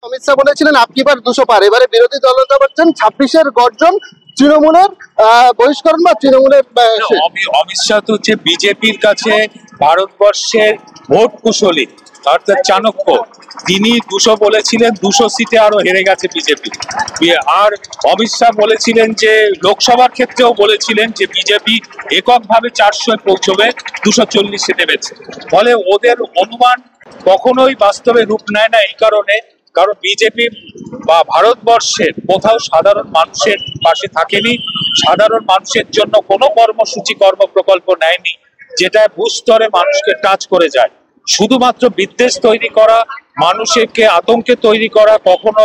অমিত শাহ বলেছিলেন আপকি বার 200 পার। এবারে বিরোধী দলনেতা বলছেন 26-এর গর্জন তৃণমূলের বহিষ্করণ বা তৃণমূলের অমিত শাহ তো হচ্ছে বিজেপির কাছে ভারতবর্ষের ভোট কুশলী অর্থাৎ চাণক্য। তিনি 200 বলেছিলেন, 200 সিটে আরো হেরে গেছে বিজেপি। আর অমিত শাহ বলেছিলেন যে লোকসভার ক্ষেত্রেও বলেছিলেন যে বিজেপি এককভাবে 400-এ পৌঁছবে, 240-এ নেমেছে। ফলে ওদের অনুমান কখনোই বাস্তবে রূপ নেয় না। এই কারণে, কারণ বিজেপি বা ভারতবর্ষের কোথাও সাধারণ মানুষের পাশে থাকেনি, সাধারণ মানুষের জন্য কোনো কর্মসূচি কর্মপ্রকল্প নেয়নি যেটা ভূস্তরে মানুষকে টাচ করে যায়। শুধুমাত্র বিদ্বেষ তৈরি করা, মানুষকে আতঙ্কে তৈরি করা, কখনো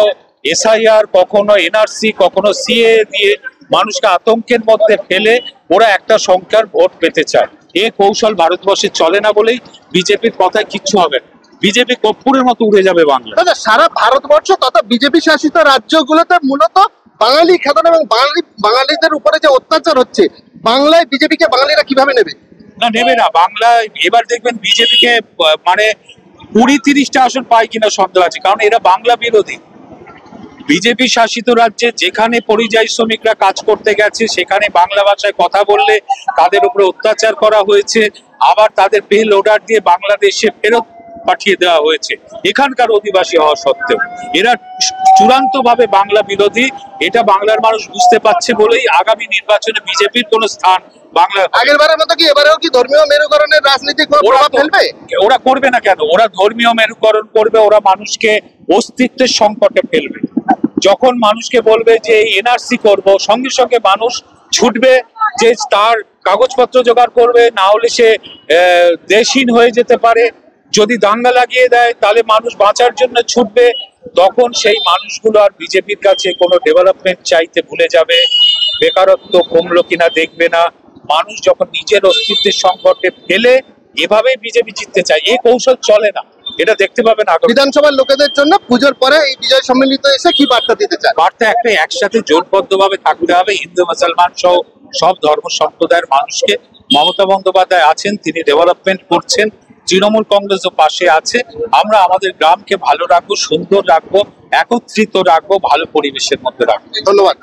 এসআইআর, কখনো এনআরসি, কখনো সিএ দিয়ে মানুষকে আতঙ্কের মধ্যে ফেলে ওরা একটা সংখ্যার ভোট পেতে চায়। এ কৌশল ভারতবর্ষে চলে না বলেই বিজেপির কথায় কিচ্ছু হবে না। বিজেপি কর্পূরের মতো উড়ে যাবে বাংলা। সারা ভারতবর্ষ তথা বিজেপি শাসিত রাজ্যগুলোতে মূলত বাঙালি খেতন এবং বাঙালিদের উপরে যে অত্যাচার হচ্ছে, বাংলায় বিজেপিকে বাঙালিরা কিভাবে নেবে? না, নেবে না। বাংলায় এবার দেখবেন বিজেপিকে মানে 20-30টা আসন পায় কিনা সন্দেহ আছে, কারণ এরা বাংলা বিরোধী। বিজেপি শাসিত রাজ্যে যেখানে পরিযায়ী শ্রমিকরা কাজ করতে গেছে সেখানে বাংলা ভাষায় কথা বললে তাদের উপরে অত্যাচার করা হয়েছে, আবার তাদের পে লোডার দিয়ে বাংলাদেশে ফেরত পাঠিয়ে দেওয়া হয়েছে এখানকার অধিবাসী হওয়া সত্ত্বেও। এরা চূড়ান্ত ভাবে বাংলা বিরোধী। এটা বাংলার মানুষ বুঝতে পারছে বলেই আগামী নির্বাচনে বিজেপির কোনো স্থান বাংলা। আগেরবারের মতো কি এবারেও কি ধর্মীয় মেরুকরণের রাজনীতি প্রভাব ফেলবে? ওরা করবে না কেন? ওরা ধর্মীয় মেরুকরণ করবে, ওরা মানুষকে অস্তিত্বের সংকটে ফেলবে। যখন মানুষকে বলবে যে এনআরসি করব, সঙ্গে সঙ্গে মানুষ ছুটবে যে তার কাগজপত্র জোগাড় করবে, না হলে সে দেশহীন হয়ে যেতে পারে। যদি দাঙ্গা লাগিয়ে দেয় তাহলে মানুষ বাঁচার জন্য ছুটবে। তখন সেই মানুষগুলো আর বিজেপির কাছে কোনো ডেভেলপমেন্ট চাইতে ভুলে যাবে, বেকারত্ব কমলো কিনা দেখবে না। মানুষ যখন নিজের অস্তিত্বের সংকটে ফেলে এভাবেই বিজেপি জিততে চায়। এই কৌশল চলে না, এটা দেখতে পাবেন। বিধানসভার লোকেদের জন্য পুজোর পরে এই বিজয় সম্মিলিত এসে কি বার্তা দিতে চায়? বার্তা একটা, একসাথে জোটবদ্ধ ভাবে থাকতে হবে হিন্দু মুসলমান সহ সব ধর্ম সম্প্রদায়ের মানুষকে। মমতা বন্দ্যোপাধ্যায় আছেন, তিনি ডেভেলপমেন্ট করছেন, তৃণমূল কংগ্রেসও পাশে আছে। আমরা আমাদের গ্রামকে ভালো রাখবো, সুন্দর রাখবো, একত্রিত রাখবো, ভালো পরিবেশের মধ্যে রাখবো। ধন্যবাদ।